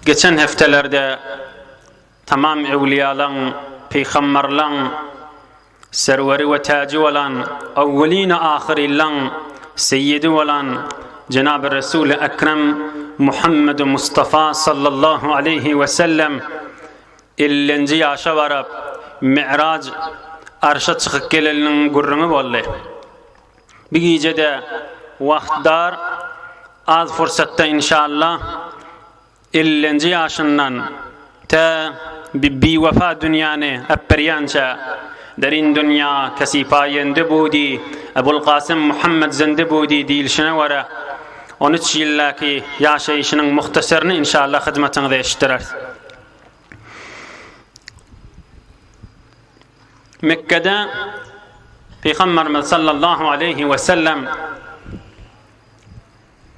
Geçen heftelerde tamam evliyalan, peygamberlan, serveri ve tacı olan, evveline ahirilan, seyyidi olan Cenab-ı Resul-i Ekrem Muhammed Mustafa sallallahu aleyhi ve sellem 50. yaşa varıp Mi'rac arşa çıkıp gelelinin gurrunu bolly. Bir gecede vaxtdar az fırsatta inşallah 50. yaşından ta bir vefa dünyanı epperyanca derin dünya kesi payende budi Ebul Qasim Muhammed zende budi dilşine vara 13 yıllaki yaşayışının muhtasarını inşallah hizmetinize iştirer. Mekke'de Peygamberimiz sallallahu aleyhi ve sellem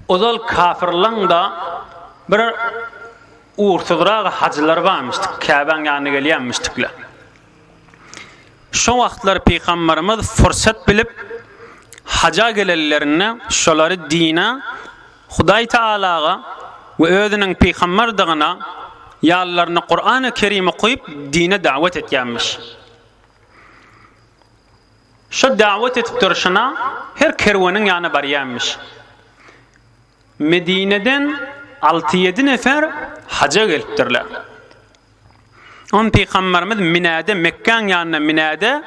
ozal kafirlan da bir uğurtudrağı hacılar varmıştık. Kabe'nin yanına gelmiştikler. Şu vaxtlar Peygamberimiz fırsat bilip haca gelellerine, şoları dine, Huday Teala'ga ve özünün peygamberliğine yallarını Kur'an-ı Kerim'e koyup dine davet etmiş. Şu davet etip duruşuna her kervanın yanına baryanmış. Medine'den 6-7 nefer haca geliptirler. On Peygamberimiz Mina'da, Mekke'nin yanına Mina'da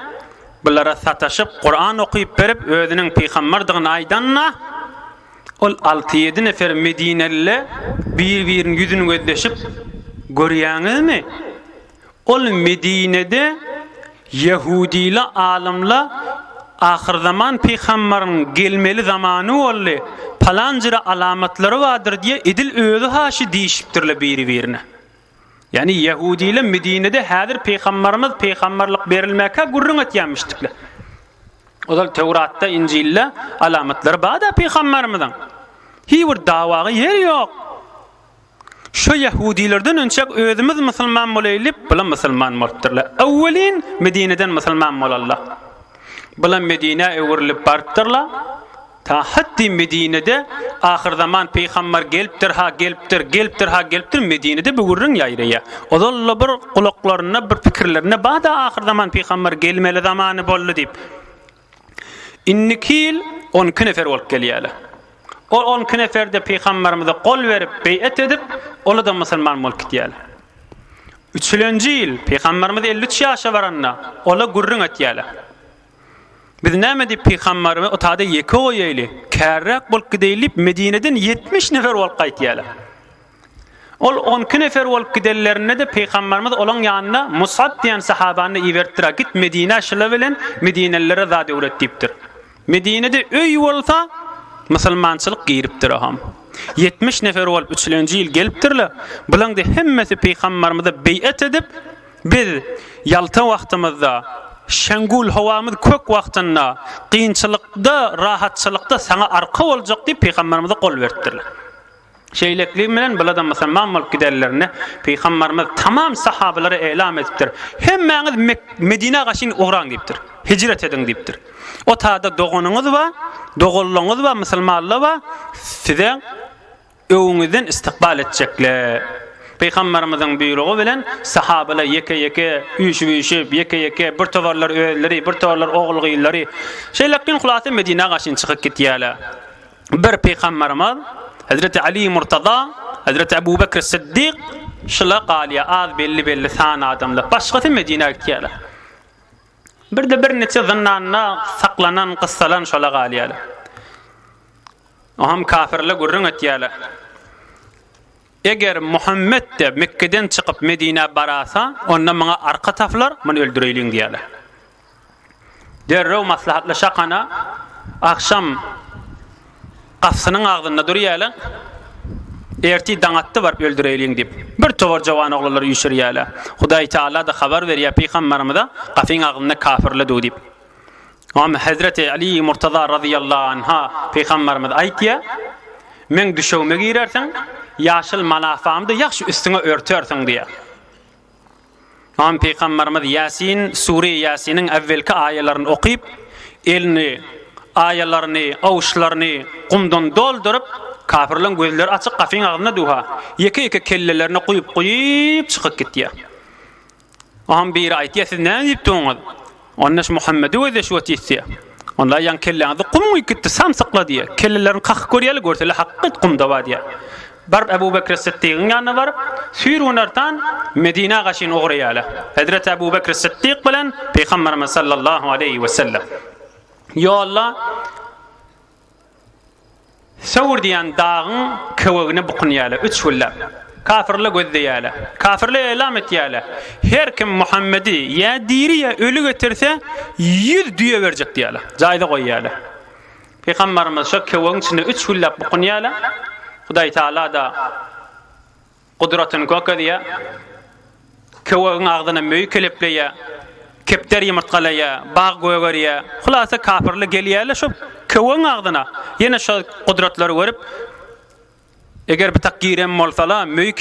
bunlara sataşıp Kur'an okuyup verip özünün peygamberliğine aydanla ol 6-7 nefer Medineli bir-birinin yüzünü gözleşip görüyorsunuz mu? Ol Medine'de Yahudiyle, alimla ahir zaman peygamberin gelmeli zamanı oldu. Palancıra alamatları vardır diye edil özü haşi değişiptirle bir-birine. Yani Yahudiyle Medine'de hadir peygamberimiz peygamberlik verilmekle gurrun etyenmiştikler. O da Tevrat'ta, İncil'le alamatları bağda peygamberimizden. Hiçbir davağı yer yok. Şu Yahudilerden önce özümüz Müslüman olaylıp, bula Müslüman oluptırlar. Evvelin Medine'den Müslüman olallar. Bula Medine evrilip barıptırlar. Ta hatta Medine'de ahir zaman peygamber geliptir Medine'de bir gurrun yayrıya. O da bir kulaklarına, bir fikirlerine bağda ahir zaman peygamber gelmeli zamanı bollu deyip. 2 yıl 12 nefer olup geliyorlar. O 12 nefer de peygamberimize kol verip beyat edip onu da Müslüman olup gidiyorlar. 3. yıl peygamberimiz 53 yaşa varanna ola gurrun etdiyorlar. Biz näme diýip peygamberimiz o taada ýeke oýaýly kärrak bolup gidýip Medine'den 70 nefer bolup gaýtýarlar. Ol 12 nefer bolup gidellerine de peygamberimiz olan ýanyna Musab diýen sahabany iwertdir. Git Medine şyle bilen Medinelilere zat öwretdipdir. Medine'de öý bolsa musulmançylyk giripdir aham. 70 nefer bolup 3. ýyl gelipdirler. Bulan da hemmesi peygamberimize beyat edip biz ýalta wagtymyzda şengul havamız kök wagtynda kynçylykda, rahatçylykda sana arka boljak diýip peygamberimize kol berdirler. Şeýlekli bilen bulada Müslüman bolup giderlerine peygamberimiz tamam sahabalary elam etipdir. Hemmeňiz Medine gaşyn ogran diýipdir. Hicret edin diýipdir. O taada dogonuňyz we dogolluňyz we musulmanlyk we size öwüňizden istikbal etjekler. Peygamberimizin buyruğu bilen sahabalar yeke üýüşüp yeke bir towarlar öýleri, bir towarlar oğulgyýlary şeýlekden hulasy Medine gaşyn çykyp gitýärler. Bir peygamberimiz Hazreti Ali Murtada, Hazreti Ebu Bekir Siddiq şula galýa az belli san adamlar başgasy Medine gitýärler. Bir de bir neçe zannanna saklanan qıssalan şula galýarlar. Aham kafirler gurrun etýärler. Eger Muhammed de Mekke'den çıkıp Medine barasa, ondan bana arka taflar, bana öldüreylin diyorlar. Derrev maslahatlaşakana, akşam kafsının ağzında duruyorlar, erti danattı var öldüreylin deyip. Bir tovar cavan oğulları yüşürüyorlar. Huday Teala da haber veriyor Peygamberimize, kafin ağzında kafirle do deyip. Ama Hazreti Ali Murtada radıyallahu anha Peygamberimiz aytiya, men düşewme girersen, yaşıl manafamda yaxşı üstüne örtersin diye. Am Peygamberimiz Yasin, Sure Yasin'in evvelki ayelerini okuyup, elini, ayelerini, avuçlarını kumdan doldurup, Kafirlerin gözleri açık kafin ağzına duha. Yeke kellelerini koyup çıkıp gitti. Aham bir ayet ya siz ne deyip doğunuz? Onnaş Muhammed'i ödeş ötesi. Onlar yan kelleğinizi kum gitti samsıkla diye. Kellelerin kalk görüyeli görseli hakkı kumda var diye. Barb Ebu Bekir Sıddık'ın yanına varıp sürünürten Medine kaşin uğrayala. Hazreti Ebu Bekir Sıddık bilen Peygamberimiz sallallahu aleyhi ve sellem. Ya Allah Sawr diyen dağın kıvığını bukunyala. 3 hulla. Kafirle gözdeyala. Kafirle elam etiyala. Her kim Muhammed'i ya diri ya ölü götürse 100 düye verecek diyala. Zayda koyala. Peygamberimiz şu kıvığın içinde 3 hulla bukunyala. Huday Teala da kudratını kokadiya. Kıvığın ağzına möy kelepleya. Kepter yumurtkalaya, bağ göğeriya. Hulasa kafirle geliyala şu kıvığın ağzına. Yine şu kudretleri görüp eğer bir takdirem olsala möy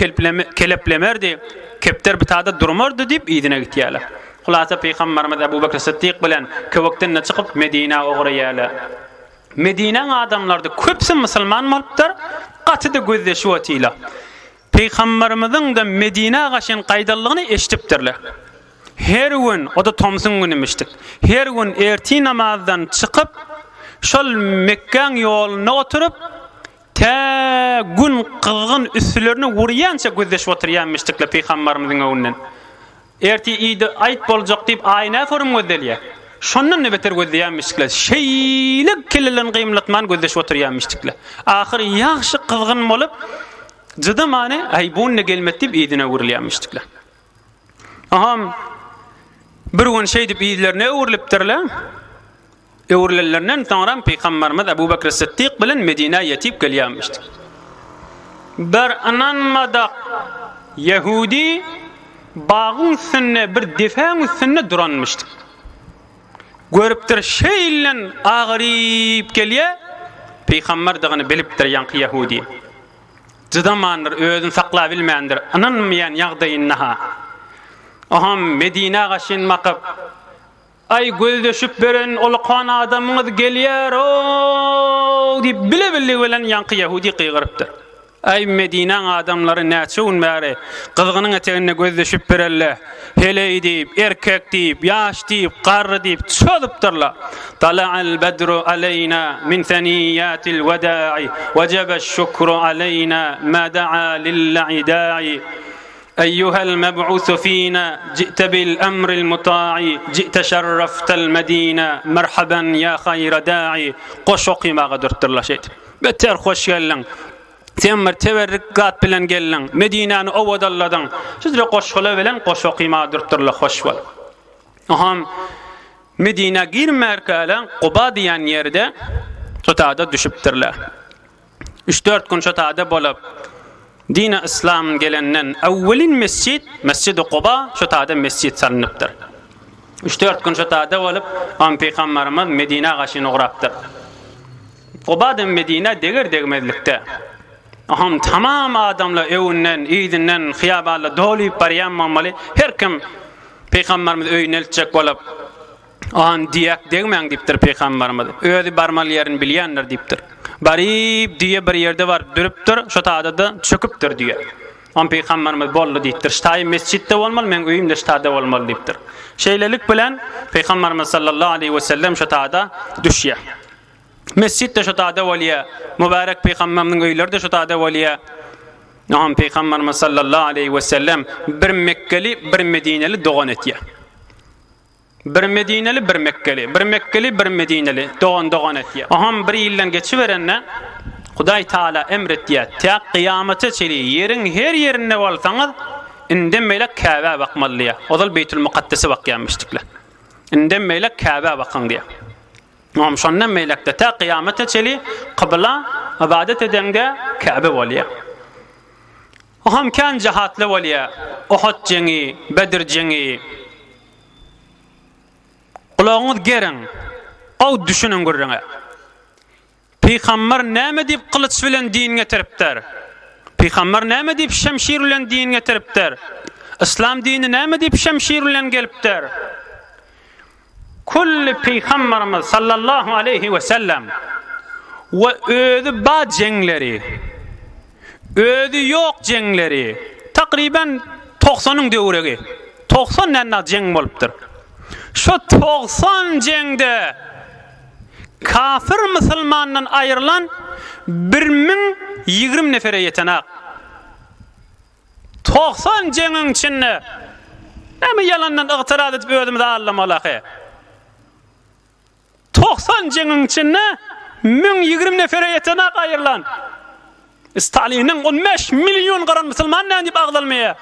keleplemerdi. Kepter bir tada durmardı deyip idine gitiyala. Hulasa Peygamberimiz Ebu Bekir Sıddık bilen kıvıktan çıkıp Medine uğrayala. Medine'nin adamlarda köpsü Müslüman malptar, qatıda gözleşi otıyla. Peygamberimizin de Medine qaşın qaydallığını eşitiptirler. Her gün, o da Tomsun günümiştik. Her gün erti namazdan çıkıp, şol Mekke'nin yoluna oturup, ta gün qılğın üstlerini vuruyanca gözleşi oturuyanmıştıkla Peygamberimizin önünden. Erti iydi ayet bolacak deyip ayna forum gözeliye. Şondan ne beter gözleyenmiştikler. Şeylik kellelerin kıyımlatman gözleşi oturuyanmıştıklar. Ahir yaxşı qılğın olup, cıdı mani aybun ne gelmet deyip iyidine vurulayanmıştıklar. Aham, bir gün şey deyip iyilerine uğurliptirler. Uğurlarlarından sonra Peygamberimiz Ebu Bekir Sıddık bilen Medine'ye yetip gelyanmıştık. Bir ananmadak Yahudi bağın üstüne bir defan üstüne duranmıştık. Görüptir şeyle ağırıp geliyor. Peygamber dağını biliptir yankı Yahudi. Cıdamandır, özün saklayabilmeyendir. Ananmayan yağdayınnaha. Aham Medine qaşın makıp ay gözleşip beren olqan adamımız geliyor o deyip bile ölen yankı Yahudi qıygırıptır. Ay Medine'nin adamları näçe bäri qızgının eteğine gözleşip berelle hele deyip erkek deyip yaş deyip qarr deyip çödüpdirler. Tala'al bedru aleyna min thaniyatil veda'i vecebeş şükru aleyna ma da'a lill'ida'i. أيها المبعوث فينا جئت بالأمر المطاع جئت شرفت المدينة مرحبا يا خير داعي قشوقي ما قدرت الله شيء بتر خوش يلن تمر تبرقات بلن gelin Medine'ni ovadalladan sizle qoşqula bilen qoşoqi ma قدرت الله خوش ol. Aham Medine girmerkala Quba diyen yerde tutada düşüptirler. 3-4 gün tutada bolup Dine İslam gelenden evvelin Mescid-i Quba şu taada mescid salınıptır. 3-4 gün şu taada olup Peygamberimiz Medine qaşını uğraptır. Quba'dan Medine degmedlikte. Aham tamam adamlar evinden, iyidinden, xiyabarla doluyup barayanmamalı. Her kim Peygamberimiz öyüne elçek olup aham diyak degmeyen deyiptir Peygamberimiz. Özü barmalı yerini bilyenler deyiptir. Barib diye bir yerde var duruptur, şu taada da çöküptür diye. Am Peygamberimiz bollu deyiptir. Ştay mescitte olmalı, men öyümde ştada olmalı deyiptir. Şeylelik bilen Peygamberimiz sallallahu aleyhi ve sellem şu taada düşüyor. Mescitte şu taada valiya, mübarek Peygamberimizin öyleri de şu taada valiya. Am Peygamberimiz sallallahu aleyhi ve sellem bir Mekkeli, bir Medineli doğan etiyor. Bir Medineli, bir Mekkeli, bir Mekkeli, bir Medineli doğan etiyor. Aham bir yıldan geçiverenne Huday Teala emrettiye ta kıyamete çeli yerin her yerine olsanız indemeyle Kabe bakmalıya. O da Beytül Mukaddes'e bakyanmıştıklar. Indemeyle Kabe bakın diye. Aham şondan meylekte ta kıyamete çeli kıbla ibadet edende Kabe valiya. Aham kan cihatlı valiya. Uhud cengi, Bedir cengi. Kulağınız gerin, o düşünün görürüne. Peygamber näme deyip kılıç bilen din getiripdir? Peygamber näme deyip şemşir bilen din getiripdir? İslam dini näme deyip şemşir bilen gelipdir? Kulli Peygamberimiz sallallahu aleyhi ve sellem ve özü ba jengleri, özü yok jengleri, takriben 90'ın döwregi, 90 näme jeng bolupdyr. Şu 90 jengde kafir musulmandan ayrılan 1020 nefere yetenek. 90 jengin içinde näme yalandan ıgtiraz edip özümüzi allamaly. 90 jengin içinde 1020 nefere yetenek ayrılan. Stalin'in 15 milyon garan musulman näme dip agdalmaya.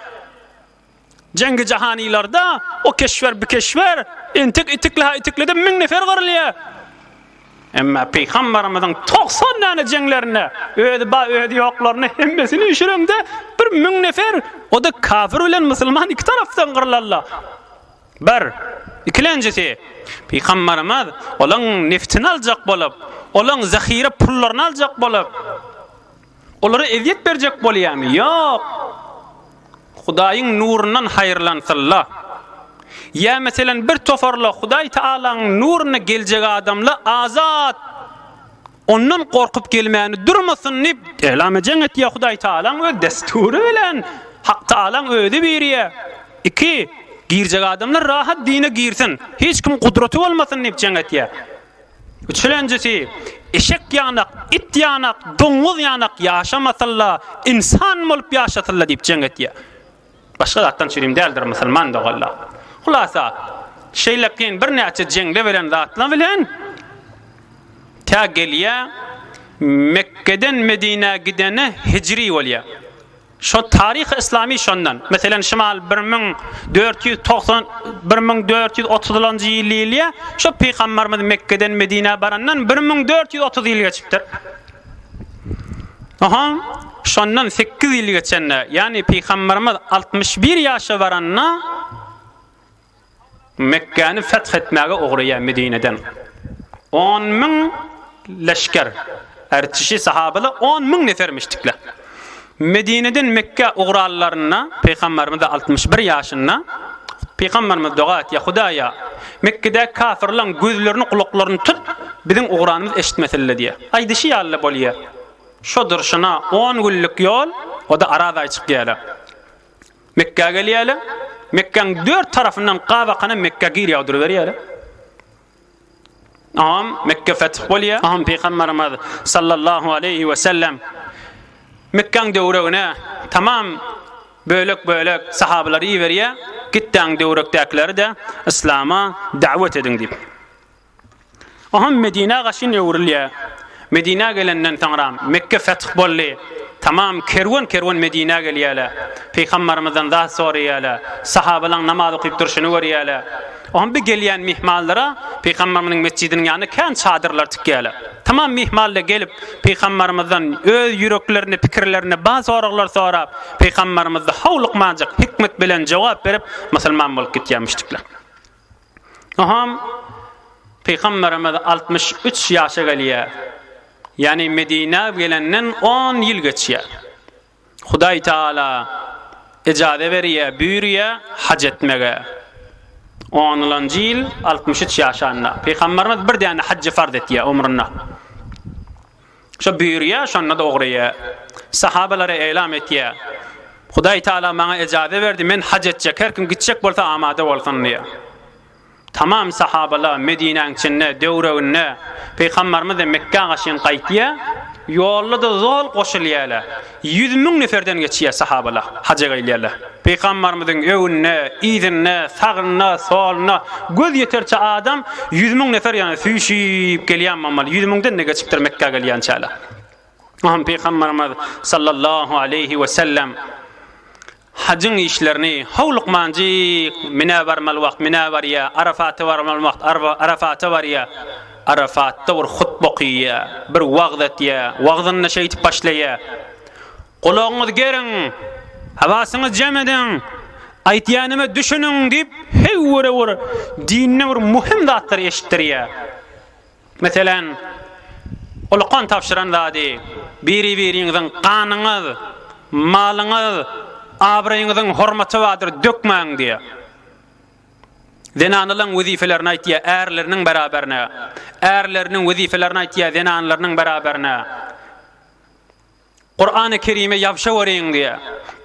Cengi cahanilarda o keşver bir keşver itikle 1000 nefer garılya. Emma Peygamberimizin 90 tane cenglerine ödü yoklarını hemmesini işirinde 1000 nefer o da kafir bilen musulman iki taraftan garılarlar. Bir ikincisi Peygamberimiz olan neftini alacak bolup, olan zahire pullarını alacak bolup, onlara eziyet verecek bolýarmy? Yok. Hudaýyň nurundan haýyrlansyllar. Ya meselen bir tofarla Hudaý Taala'nın nuruna geljek adamla azat ondan korkup gelmäni durmasyn dip elam edýän etýär Hudaý Taala'nın we destury bilen Hak Taala'nın öýdi berýär. İki, girjek adamlar rahat dine girsin. Hiç kim kudraty bolmasyn dip etýär. Üçüncüsi, eşek yanak, it yanak, doňuz yanak ýaşamasyllar, insan bolup ýaşasyllar dip etýär. Başga zatdan çyrim däldir musulman da galla. Hulasa şeylekin bir näçe jengde bilen zatlan bilen ta gelýär Mekke'den Medine gidene hicri bolýar. Şu tarih İslami şondan. Meselen şimal 1430-1430 ýylly şu Peygamberimiz Mekke'den Medine barandan 1430 ýyl geçipdir. Aha, şondan 8 ýyl geçenne, yani Peygamberimiz 61 ýaşa baranna Mekke'ni fethetmäge ugryýar Medine'den. 10.000 leşker, ertişi sahabalar 10.000 nefermiştikler. Medine'den Mekke uğrallarına Peygamberimiz 61 ýaşynda Peygamberimiz dua etdi, Hudaýa, Mekke'de kafirlerin gözlerini kulaklarini tut, bizim uğranımız eşitmesinler diye. Aýdyşy ýaly bolýar. Şu durşuna 10 günlük yol, o da arada çıkýarlar. Mekke'ye gelýärler. Mekke'nin 4 tarafından qabaqana Mekke gir ýagdyryp berýärler. Mekke feth bolýar. Peygamberimiz sallallahu aleyhi ve sellem Mekke'nin döwregine tamam bölek sahabalary berýär. Gitden döwrekdekileri de İslam'a davet edin dip. Medine gaşyn ýöwrilýär. Medine gelenden taňram Mekke feth bolly. Tamam kerwan Medine gelýärler. Peygamberimizden daha soraýarlar. Sahabalar namaz okyp durşyny görýärler. Bir gelýän mihmanlara Peygamberimizin mescidiniň ýanyna kän çadyrlar tikýärler. Tamam mihmanlar gelip Peygamberimizden öz ýüreklerini, pikirlerini bazı soraglar sorap Peygamberimizde hawlukmanjak hikmet bilen jogap berip musulman bolup gitýärmişdikler. Peygamberimiz 63 ýaşa gelýär. Yani Medine gelenden 10 yıl geçiyor. Hudaý Taala icade berýär, buyurýar hac etmege. 10-njy ýyl 63 ýaşanda. Peygamberimiz bir däne haccı farz etýär umruna. Şo buyurýar, şonda da ogryýar. Sahabalary elam etýär. Hudaý Taala maňa icade berdi, men hac etjek, her kim gitjek bolsa amada bolsun diýär. Tamam sahabalar Medine'nin içinde döwreginde Peygamberimiz de Mekke gaşyn gaýtýar. Ýolda da zol goşulýarlar. 100.000 neferden geçýär sahabalar haja gaýlýarlar. Peygamberimizin öwünde, ýygyna, saglyna, soluna göz ýeterçe adam 100.000 nefer ýany süýşip gelýän mammal 100.000den ne geçipdir Mekke gelýän çala. Peygamberimiz sallallahu aleyhi ve sellem hacın işlerini hawlukmanjyk mine barmal wagt mine barya Arafat'a barmal wagt Arafat'a barya Arafat'ta bir hutba okuyya bir wagt etýär wagdyny şeýtip başlaýar gulagyňyzy geriň hawasyňyzy jem edin aýtýanymy düşünün dip hewre dinne bir muhim zatlar eşitdirýär. Meselen ulkan tapşyran zady biri-biriňiziň kanyňyz malyňyz abrayňyzyň hormaty bardyr dökmäň diýär. Zenanlaryň wezifelerini aýtýar, erleriniň beraberine. Erleriniň wezifelerini aýtýar, zenanlarynyň beraberine. Qur'an-ı Kerim'e ýapşa wereň diýe.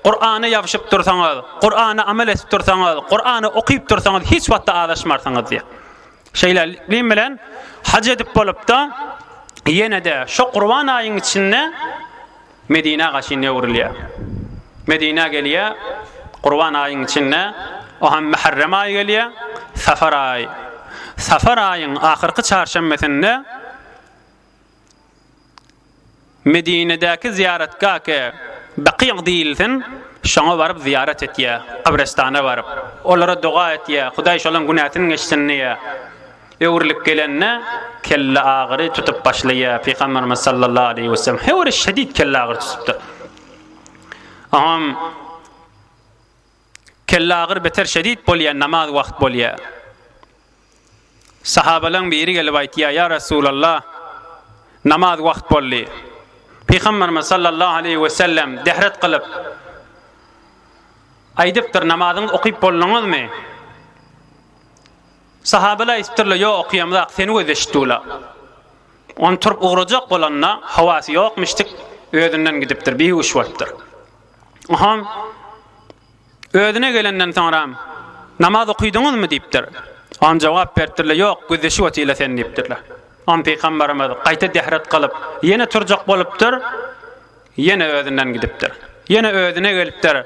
Qur'ana ýapşyp dursaňyz, Qur'ana amel edip dursaňyz, Qur'ana okyp dursaňyz hiç wagtda adaşmarsaňyz diýe. Şeýle bilen hac edip bolup da ýene de şu Qur'an aýynyň içinde Medine gaşyna öwrilýär. Medine gelýär, Qur'an aýynyň içinde o hem Muharram aýy gelýär, Safar aýy. Safar aýynyň ahyrky çarşambasynda Medine'deki ziyaretgahke Baqi' diýilsin, şoňa baryp ziyaret etýär, qabristana baryp. Olara dua etýär, Hudaý şolaň günahyny geçirnýär. Öwrilip gelenne kelle agyry tutup başlaýar. Peygamberimiz sallallahu aleyhi ve sellem hewre şedid kelle agyry tutupdy. Aham kelle agyry beter şedid bolýar, namaz wagt bolýar. Sahabalaryň biri gelip aýtýar, ya Rasulullah, namaz wagt boldy. Peygamberimiz sallallahu aleyhi ve sellem dehret kılıp aydıptır, namazını okuyup bolluňyzmy? Sahabeler istirle yo okuyamda seni ödeşdüler. On turup uğrajak bolanna hawasy ýokmuşdyk, özünden gidipdir, behuş bolupdyr. Aham özüne gelenden soňra namaz okuýdyňyzmy diýipdir. On jogap berdirler, ýok, gözeşi wetile sen diýipdirler. On Peygamberimiz gaýta dehret kılıp ýene turjak bolupdyr, ýene özünden gidipdir. Ýene özüne gelipdir.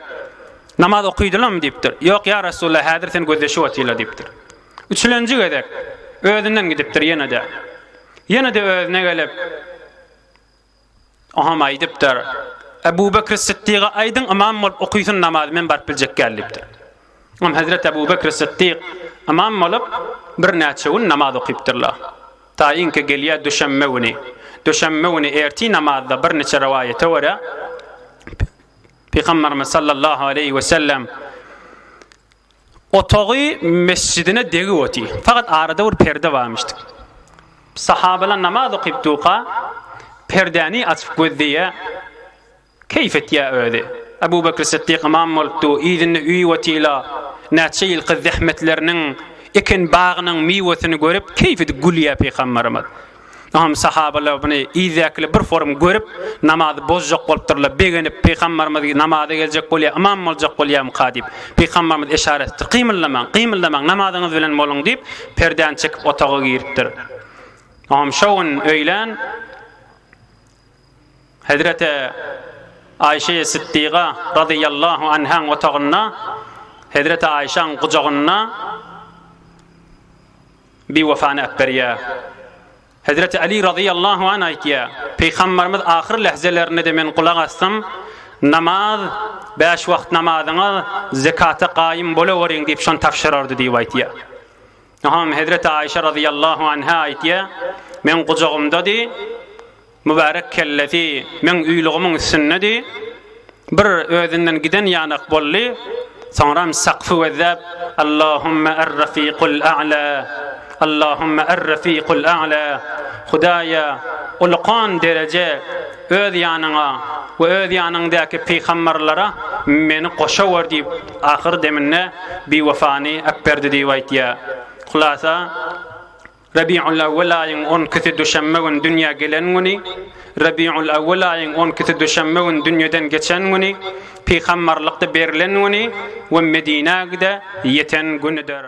Namaz okuýdylarmy diýipdir. Ýok ya Rasulullah, häzir sen gözeşi wetile diýipdir. Üçlenji gedek özünden gidipdir ýene de. Ýene de özüne gelip aham aýdypdyr. Ebu Bekir Siddiq aýdyň imam bolup okuýsun namaz men barp biljek gelipdir. Am Hazrat Ebu Bekir Siddiq imam bolup bir näçe gün namaz okuýpdyrlar. Ta inke gelýär düşenme güni. Düşenme güni erti namazda bir neçe rivayete wara. Peygamberimiz sallallahu aleyhi ve sellem otagy mescidine degi oti. Fakat arada bir perde varmıştı. Sahabeler namaz okuýpdyka perdeni açyp gözdiýe. Keyfet ya öde. Ebu Bekir Siddiq imam bolupdy, ýygyny üýe wetila, näçe ýyl zähmetleriniň ekin bagynyň miwesini görüp keyfeti gülýär Peygamberimiz. Aham sahabeler bunu ýyzäkli bir form görüp namazy bozjak bolupdyrlar. Begenip Peygamberimiz namaza geljek bolýar, imam boljak bolýar muqadip. Peygamberimiz işaret etdi, qymylamaň, namazyňyz bilen boluň diýip perdeni çekip otaga giripdir. Aham şoň öýlen Hazreti Ayşe Siddiqa radıyallahu anha otağına, Hazreti Ayşe'nin kucağına bir vefane akberiya. Hazreti Ali radıyallahu anh aytiya, Peygamberimiz ahir lehzelerine de men kulak astım, namaz, 5 wagt namazına zekata qaim bolawering deyip şon tafşirardy deyip aytiya. Aham Hazreti Ayşe radıyallahu anha aytiya, men kucağımda di, mübarek kelleti men üýlüğümün üstünnedi bir özünden giden ýanak bolly, soňram saqfy wezap Allahumma ar-rafiqul a'la, Allahumma ar-rafiqul a'la. Hudaýa ulqan derece öz ýanyňa we öz ýanyňdaky peýgamberlere meni goşawar diýip ahir deminne bir wefany akberdi diýip aýtýar. Hulasa Rabi'ul awwal aýyň 10 düşenme gün dünýä gelen güni, Rabi'ul awwal aýyň 10 düşenme gün dünýeden geçen güni, peýgamberlikde berilen güni we Medine'de ýeten günidir.